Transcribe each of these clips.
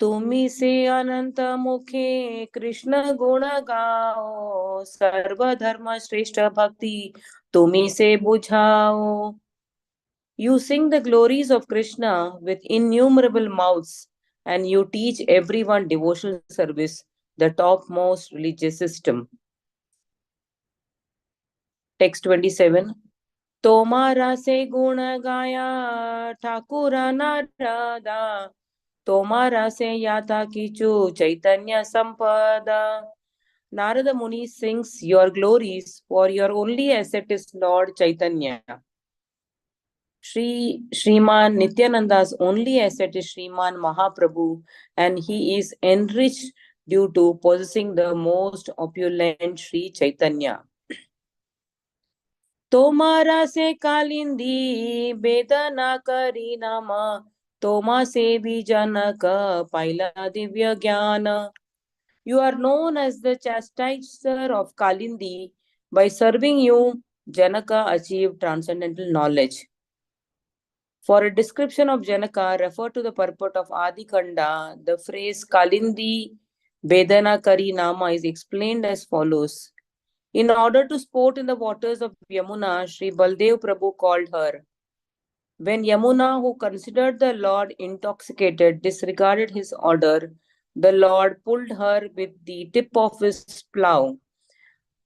तुम्ही से अनंत मुखे कृष्ण गुण गाओ, सर्व धर्म श्रेष्ठ भक्ति तुम्ही से बुझाओ. You sing the glories of Krishna with innumerable mouths, and you teach everyone devotional service, the topmost religious system. Text 27. Tomara से गुण गाया ठाकुर नारदा, तोमारा से याता कीचु chaitanya sampada. Narada Muni sings your glories, for your only asset is Lord Chaitanya. Shriman Nityananda's only asset is Shriman Mahaprabhu, and he is enriched due to possessing the most opulent Shri Chaitanya. Tomara से कालिंदी वेदना करी नामा, तोमा से भी जनक पाइला दिव्य ज्ञान. You are known as the chastiser of Kalindi. By serving you, Janaka achieved transcendental knowledge. For a description of Janaka, refer to the purport of Adi Kanda. The phrase Kalindi Vedana Kari Nama is explained as follows. In order to sport in the waters of Yamuna, Sri Baldev Prabhu called her. When Yamuna, who considered the Lord intoxicated, disregarded his order, the Lord pulled her with the tip of his plough.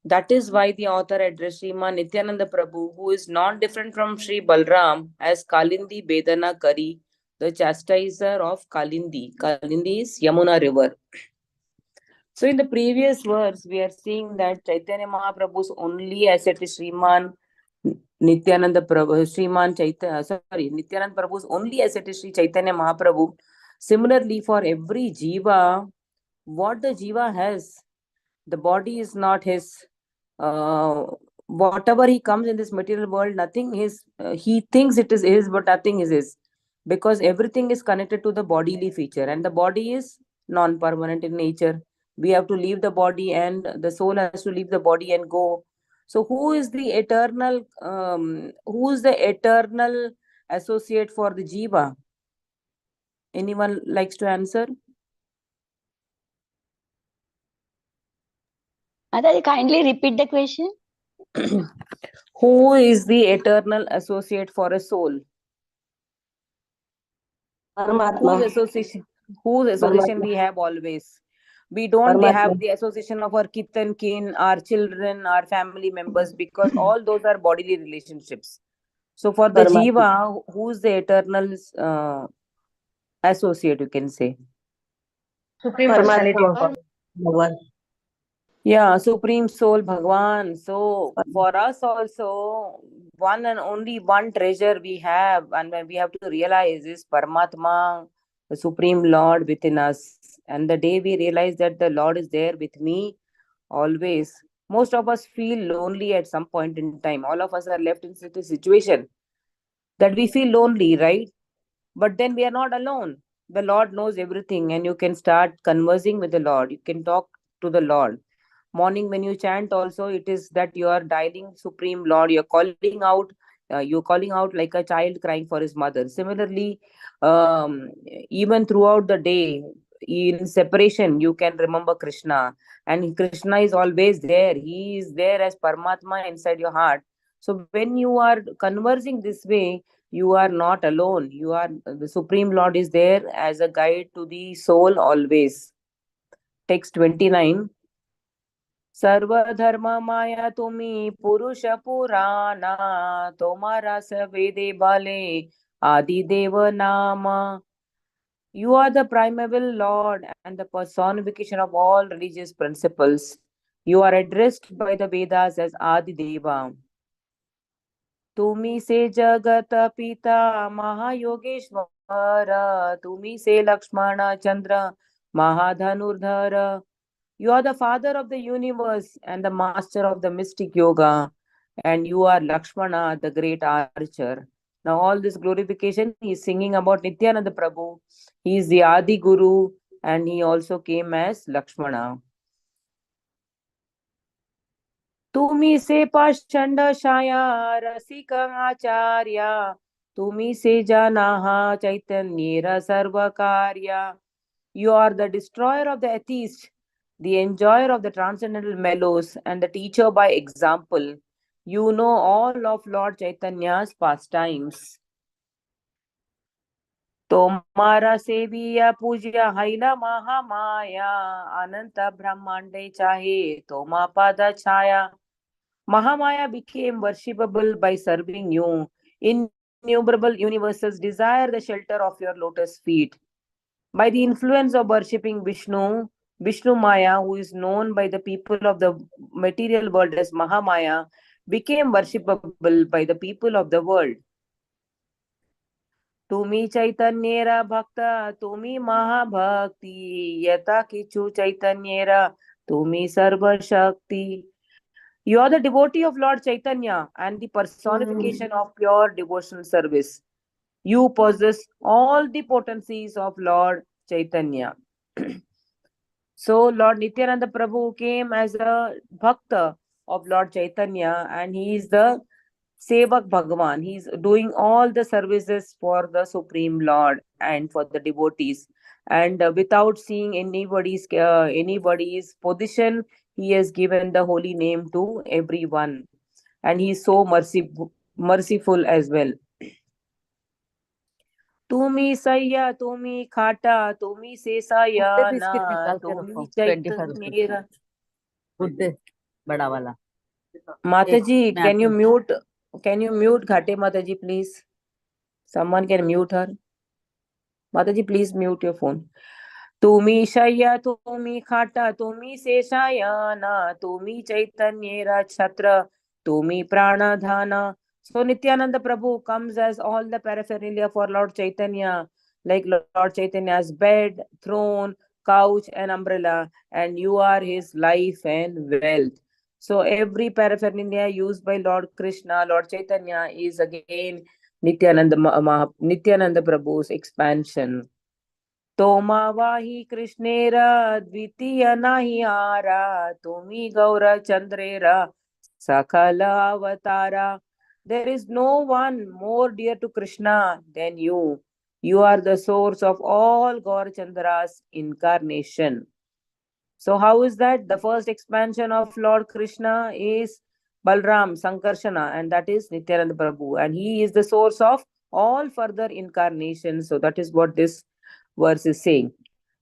That is why the author addressed Sriman Nityananda Prabhu, who is not different from Sri Balram, as Kalindi Bedana Kari, the chastiser of Kalindi. Kalindi is Yamuna river. So in the previous verse, we are seeing that Chaitanya Mahaprabhu's only asset is Sriman Nityananda Prabhu, Nityananda Prabhu's only asset is Sri Chaitanya Mahaprabhu. Similarly, for every jiva, what the jiva has, the body is not his. Whatever he comes in this material world, nothing is, he thinks it is his, but nothing is his. Because everything is connected to the bodily feature, and the body is non-permanent in nature. We have to leave the body, and the soul has to leave the body and go. So who is the eternal associate for the jiva? Anyone likes to answer? Mataji, kindly repeat the question. Who is the eternal associate for a soul? Paramatma. Whose association we have always? We don't have the association of our kith and kin, our children, our family members, because all those are bodily relationships. So for the jiva, who's the eternal associate, you can say? Supreme Personality of Bhagavan. Yeah, Supreme Soul Bhagwan. So for us also, one and only one treasure we have, and when we have to realize is Paramatma, the Supreme Lord within us. And the day we realize that the Lord is there with me always, most of us feel lonely at some point in time. All of us are left in such a situation that we feel lonely, right? But then we are not alone. The Lord knows everything, and you can start conversing with the Lord. You can talk to the Lord. Morning when you chant also, it is that you are dialing Supreme Lord. You're calling out like a child crying for his mother. Similarly, um, even throughout the day, in separation, you can remember Krishna, and Krishna is always there. He is there as Paramatma inside your heart. So when you are conversing this way, you are not alone. You are, the Supreme Lord is there as a guide to the soul always. Text 29. सर्वधर्म माया तुम्ही पुरुष पुराणा, तोमारा वेदे बाले आदि देव नाम. You are the primeval Lord and the personification of all religious principles. You are addressed by the Vedas as Adi Deva. तुम्ही से जगत पिता महायोगेश्वर, तुम्ही से लक्ष्मण चंद्र महाधनुर्धर. You are the father of the universe and the master of the mystic yoga, and you are Lakshmana, the great archer. Now, all this glorification he is singing about Nityananda Prabhu. He is the Adi Guru, and he also came as Lakshmana. तुम्ही से पाषंड छाया रसिक आचार्य, तुम्ही से जाना चैतन्येर सर्व कार्य. You are the destroyer of the atheist, the enjoyer of the transcendental mellows, and the teacher by example. You know all of Lord Chaitanya's pastimes. Tomara सेविया पूज्य हैला महामाया अनंत ब्रह्मांडे चाहे तोमा पद छाया. Mahamaya became worshipable by serving you. Innumerable universes desire the shelter of your lotus feet. By the influence of worshipping Vishnu, Vishnu Maya, who is known by the people of the material world as Mahamaya, became worshipable by the people of the world. तुम्ही चैतन्येरा भक्त तुम्ही महाभक्ती यथा किचु चैतन्येरा तुम्ही सर्वशक्ती. You are the devotee of Lord Chaitanya and the personification of pure devotional service. You possess all the potencies of Lord Chaitanya. So Lord Nityananda Prabhu came as a bhakta of Lord Chaitanya, and he is the Sevak Bhagavan. He is doing all the services for the Supreme Lord and for the devotees. And without seeing anybody's position, he has given the holy name to everyone. And he is so merciful as well. तुम्ही सय्या तुम्ही खाटा तुम्ही सेसाया ना biscuit निकाल के तुम्ही रखो 25 रुपीज चैतन्य. बुद्धे बड़ा वाला Mataji, मैं can you आपको mute Ghate Mataji, please? Someone can mute her. Mataji, please mute your phone. तुम्ही शय्या तुम्ही खाटा तुम्ही शेषायाना तुम्ही चैतन्येरा छत्र तुम्ही प्राणधाना. So Nityananda Prabhu comes as all the paraphernalia for Lord Chaitanya, like Lord Chaitanya's bed, throne, couch, and umbrella, and you are his life and wealth. So every paraphernalia used by Lord Krishna, Lord Chaitanya, is again Nityananda Prabhu's expansion. तोमावाही कृष्णेरा द्वितीय नाही आरा तुम्ही गौर चंद्रेरा सकल अवतारा. There is no one more dear to Krishna than you. You are the source of all Gaur Chandra's incarnation. So how is that? The first expansion of Lord Krishna is Balram, Sankarshana, and that is Nityananda Prabhu. And he is the source of all further incarnations. So that is what this verse is saying.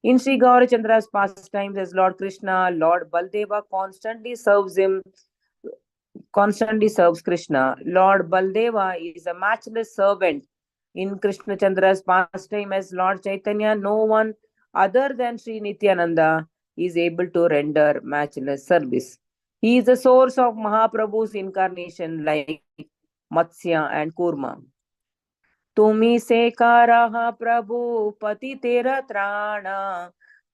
In Sri Gaurachandra's pastimes as Lord Krishna, Lord Baldeva constantly serves Krishna. Lord Baldeva is a matchless servant. In Krishna Chandra's pastime as Lord Chaitanya, no one other than Sri Nityananda is able to render matchless service. He is the source of Mahaprabhu's incarnation like Matsya and Kurma. तुम्ही से कारहा प्रभु पति तेरा त्राण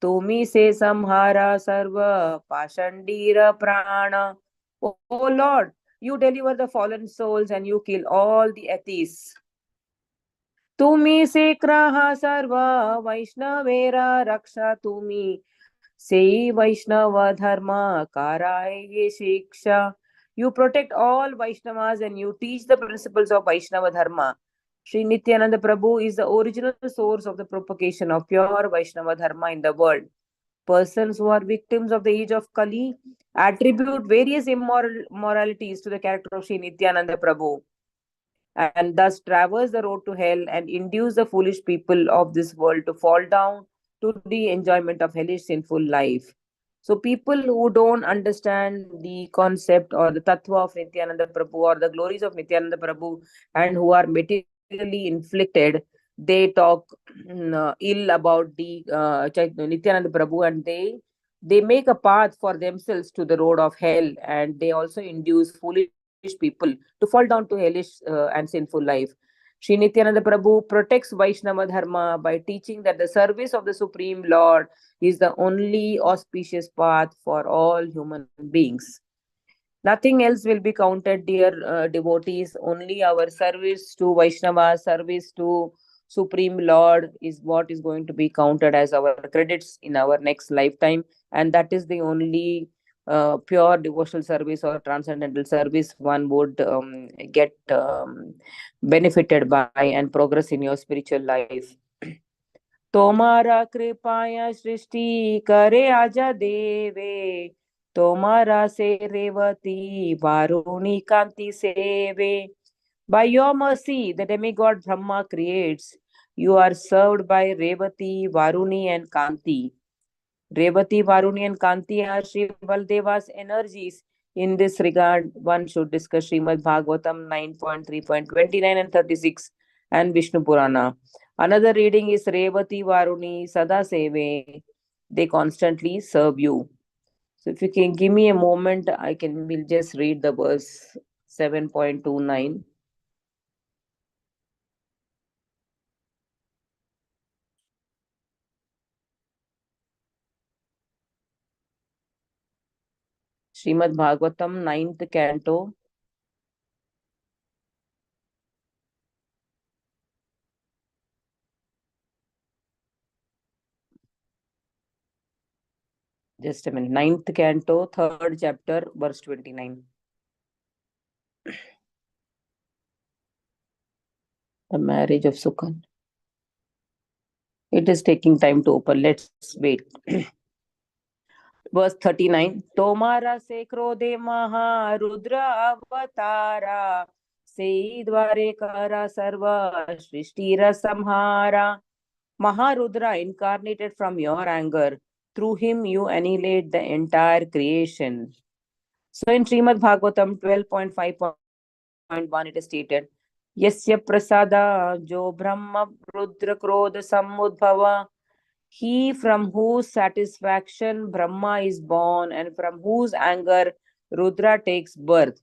तुम्ही से संहारा सर्व पाषंडीर प्राण. O Lord, you deliver the fallen souls and you kill all the atheists. तुम्ही से क्रहा सर्व वैष्णवेरा रक्षा तुम्ही से वैष्णव धर्म काराय ये शिक्षा. You protect all Vaishnavas and you teach the principles of Vaishnava Dharma. Sri Nityananda Prabhu is the original source of the propagation of pure Vaishnava Dharma in the world. Persons who are victims of the age of Kali attribute various immoralities to the character of Sri Nityananda Prabhu and thus traverse the road to hell and induce the foolish people of this world to fall down to the enjoyment of hellish sinful life. So people who don't understand the concept or the tattva of Nityananda Prabhu or the glories of Nityananda Prabhu and who are materially inflicted, they talk ill about the Nityananda Prabhu, and they make a path for themselves to the road of hell, and they also induce foolish people to fall down to hellish and sinful life. Sri Nityananda Prabhu protects Vaishnava Dharma by teaching that the service of the Supreme Lord is the only auspicious path for all human beings. Nothing else will be counted, dear devotees. Only our service to Vaishnava, service to Supreme Lord is what is going to be counted as our credits in our next lifetime. And that is the only pure devotional service or transcendental service one would get benefited by and progress in your spiritual life. Tomara कृपाया सृष्टि करे आजा देवे, तोमारा से रेवती वारुणी कांति सेवे. By your mercy, the demigod Brahma creates. You are served by Revati, Varuni, and Kanti. Revati, Varuni, and Kanti are Sri Baldeva's energies. In this regard, one should discuss Srimad Bhagavatam 9.3.29 and 36 and Vishnu Purana. Another reading is Revati, Varuni, Sada Seve. They constantly serve you. So if you can give me a moment, will just read the verse 7.29. Srimad Bhagavatam, 9th canto. Just a minute. 9th canto, 3rd chapter, verse 29. The marriage of Sukhan. It is taking time to open. Let's wait. Verse 39. Tomara se krode maha rudra avatara. Se dware kara sarva srishtira samhara. Maharudra incarnated from your anger. Through him you annihilate the entire creation. So in Srimad Bhagavatam 12.5.1 it is stated, Yasya prasada jo brahma rudra krodha samudbhava. He from whose satisfaction Brahma is born and from whose anger Rudra takes birth.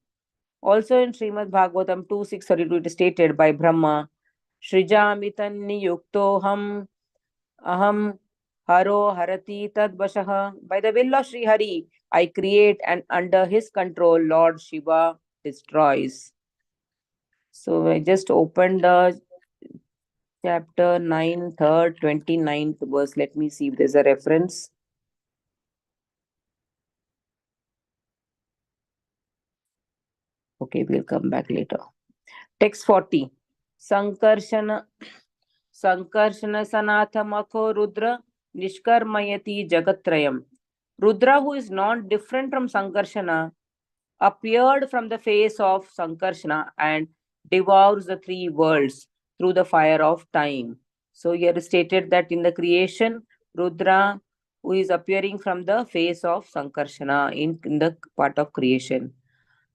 Also in Srimad Bhagavatam 2.6.32 it is stated by Brahma, Shrijamitanni yuktoham aham haro harati tad vashaha. By the will of Sri Hari, I create and under his control Lord Shiva destroys. So I just opened chapter 9, 3rd, 29th verse. Let me see if there's a reference. Okay, we'll come back later. Text 40. Sankarshana Sanatha Makho Rudra Nishkarmayati Jagatrayam. Rudra, who is not different from Sankarshana, appeared from the face of Sankarshana and devours the three worlds through the fire of time. So here is stated that in the creation, Rudra, who is appearing from the face of Sankarshana in the part of creation.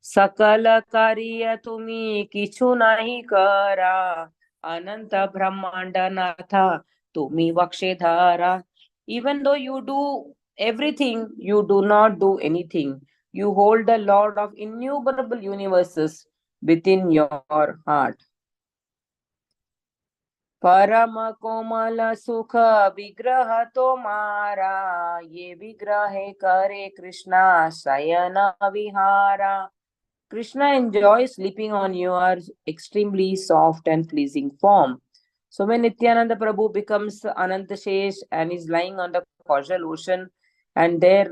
सकल कार्य तुम्ही किछु नाही करा अनंत ब्रह्मांड नाथा तुम्ही वक्षेधारा. Even though you do everything, you do not do anything. You hold the Lord of innumerable universes within your heart. परम कोमल सुख विग्रह तुम्हारा ये विग्रह करे कृष्णा शयन vihara. Krishna enjoys sleeping on your extremely soft and pleasing form. So when Nityananda Prabhu becomes Anantashesh and is lying on the causal ocean, and there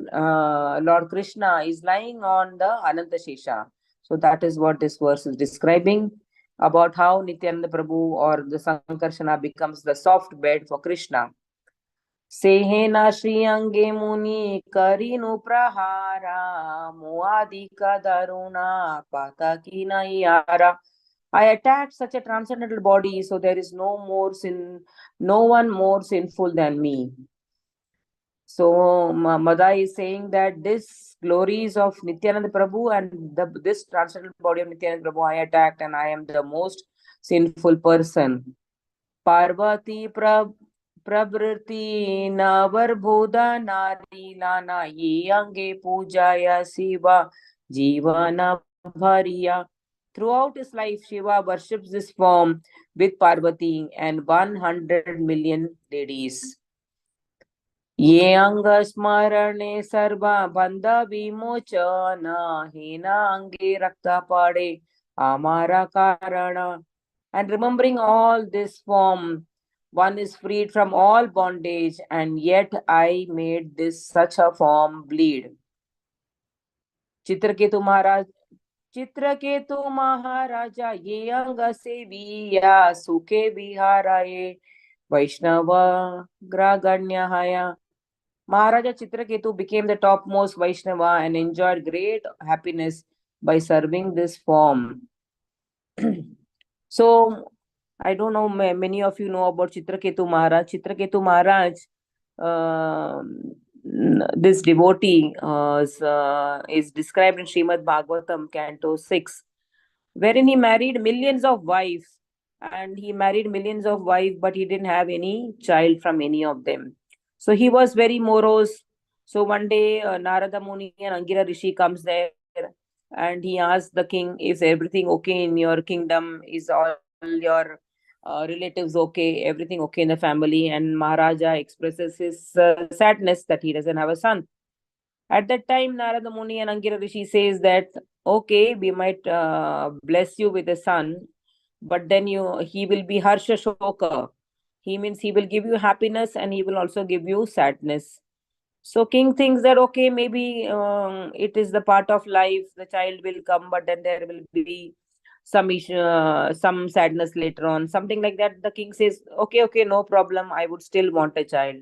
Lord Krishna is lying on the Anantashesha. So that is what this verse is describing about how Nityananda Prabhu or the Sankarshana becomes the soft bed for Krishna. सेहेना Shri अंगे मुनि करीनु प्रहारा मुआदिक दारुणा पाता की नैयारा. I attacked such a transcendental body, so there is no one more sinful than me. So Madai is saying that this glories of Nityananda Prabhu and this transcendental body of Nityananda Prabhu I attacked, and I am the most sinful person. Parvati प्रवृत्ति नवरभूदा नारी लाना ये अंगे पूजाया शिवा जीवन भरिया. Throughout his life, Shiva worships this form with Parvati and 100 million ladies. ये अंग स्मरणे सर्वा बंध विमोचन हेना अंगे रक्ता पड़े हमारा कारण. And remembering all this form, one is freed from all bondage, and yet I made this such a form bleed. Chitraketu महाराजा ये अंग से विया सुखे विहाराये Vaishnava Graganyahaya. Maharaja Chitraketu became the topmost Vaishnava and enjoyed great happiness by serving this form. So, I don't know, many of you know about Chitraketu Maharaj. Chitraketu Maharaj, this devotee is described in Srimad Bhagavatam, Canto 6, wherein he married millions of wives. And he married millions of wives, but he didn't have any child from any of them. So he was very morose. So one day, Narada Muni and Angira Rishi comes there, and he asks the king, is everything okay in your kingdom? Is all your relatives okay? Everything okay in the family? And Maharaja expresses his sadness that he doesn't have a son. At that time, Narada Muni and Angira Rishi says that, okay, we might bless you with a son, but then he will be Harsha Shoka. He means he will give you happiness and he will also give you sadness. So king thinks that, okay, maybe it is the part of life. The child will come, but then there will be some issue, some sadness later on, something like that. The king says, okay, okay, no problem. I would still want a child.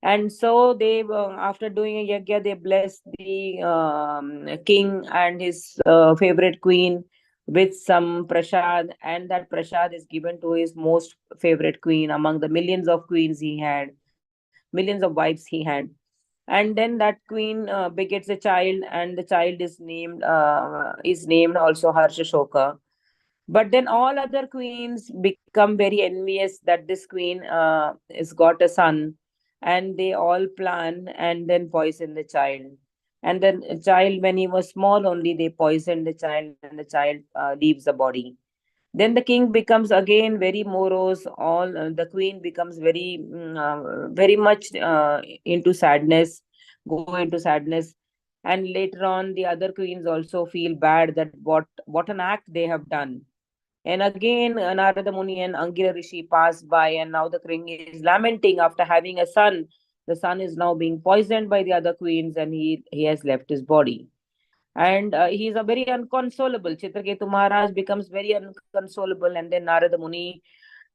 And so they, after doing a yajna, they bless the king and his favorite queen with some prasad, and that prasad is given to his most favorite queen among the millions of queens he had, millions of wives he had. And then that queen begets a child, and the child is named also Harsha. But then all other queens become very envious that this queen has got a son, and they all plan and then poison the child. And then a child, when he was small only, they poisoned the child, and the child leaves the body. Then the king becomes again very morose. All the queen becomes very much into sadness, go into sadness. And later on, the other queens also feel bad that what an act they have done. And again, Narada Muni and Angira Rishi passed by, and now the king is lamenting after having a son. The son is now being poisoned by the other queens, and he has left his body. And he is a very unconsolable. Chitraketu Maharaj becomes very unconsolable, and then Narada Muni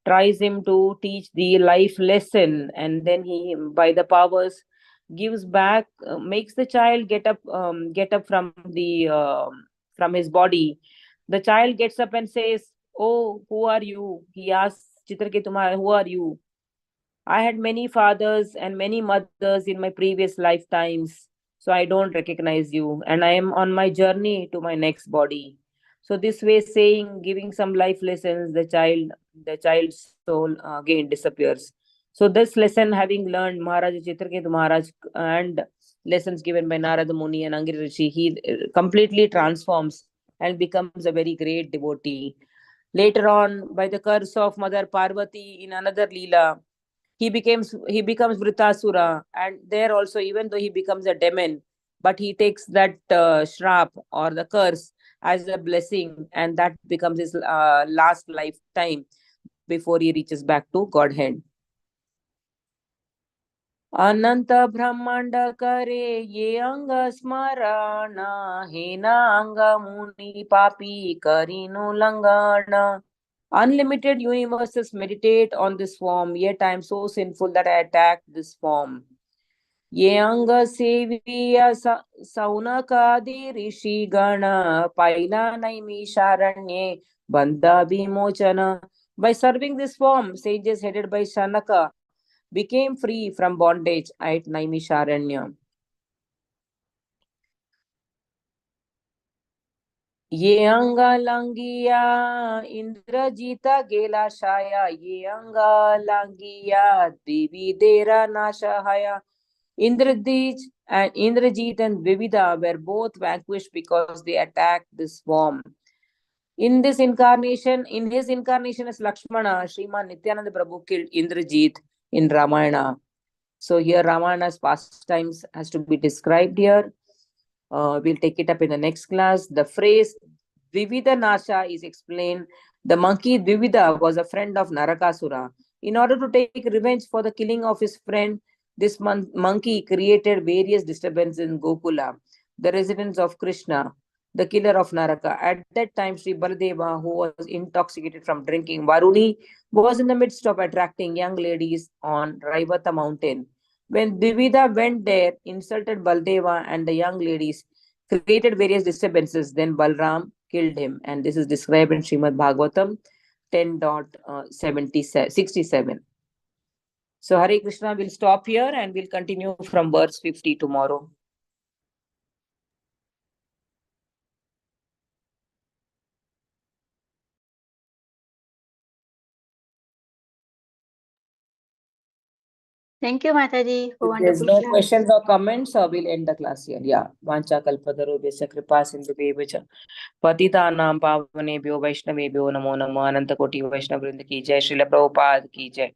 tries him to teach the life lesson, and then he, by the powers, gives back, makes the child get up from his body. The child gets up and says, "Oh, who are you?" He asks Chitraketu Maharaj, "Who are you?" I had many fathers and many mothers in my previous lifetimes, so I don't recognize you, and I am on my journey to my next body. So this way, saying, giving some life lessons, the child's soul again disappears. So this lesson, having learned Maharaja Chitraketu Maharaj and lessons given by Narada Muni and Angiri Rishi, he completely transforms and becomes a very great devotee. Later on, by the curse of Mother Parvati in another Leela, he becomes Vritasura, and there also, even though he becomes a demon, but he takes that shrap or the curse as a blessing, and that becomes his last lifetime before he reaches back to Godhead. अनंत ब्रह्मांड करे ये अंग स्मरण, हे ना अंग मुनि पापी करीनु long on. Unlimited universes meditate on this form, yet I am so sinful that I attack this form. ये अंग सेविया सौनकादि ऋषि गण, पाइला नैमिषारण्ये बंध विमोचन. By serving this form, sages headed by Shanaka became free from bondage at Naimisharanya. ये अंग लंगिया इंद्रजीता गेला शाया, ये अंग लंगिया देवी देरा नाशहाया. Indrajit and Vivida were both vanquished because they attacked this form. In his incarnation as Lakshmana, Sriman Nityananda Prabhu killed Indrajit in Ramayana. So here Ramana's pastimes has to be described here. We'll take it up in the next class. The phrase Vivida Nasha is explained. The monkey Vivida was a friend of Narakasura. In order to take revenge for the killing of his friend, this monkey created various disturbances in Gokula, the residence of Krishna. the killer of Naraka. At that time, Sri Baladeva, who was intoxicated from drinking, Varuni was in the midst of attracting young ladies on Raivata mountain. When Dvivida went there, insulted Baladeva and the young ladies, created various disturbances, then Balram killed him. And this is described in Srimad Bhagavatam 10.67. So Hare Krishna, will stop here and we'll continue from verse 50 tomorrow. Thank you, Mataji, for If there's wonderful no class. questions or comments, we'll end the class here. Yeah. Vancha kalpadaro besya kripa sindhu bevacha. पतितानां पावनेभ्यो वैष्णवेभ्यो नमो नमः अनंत कोटि वैष्णव वृंद की जय श्रील प्रभुपाद की जय.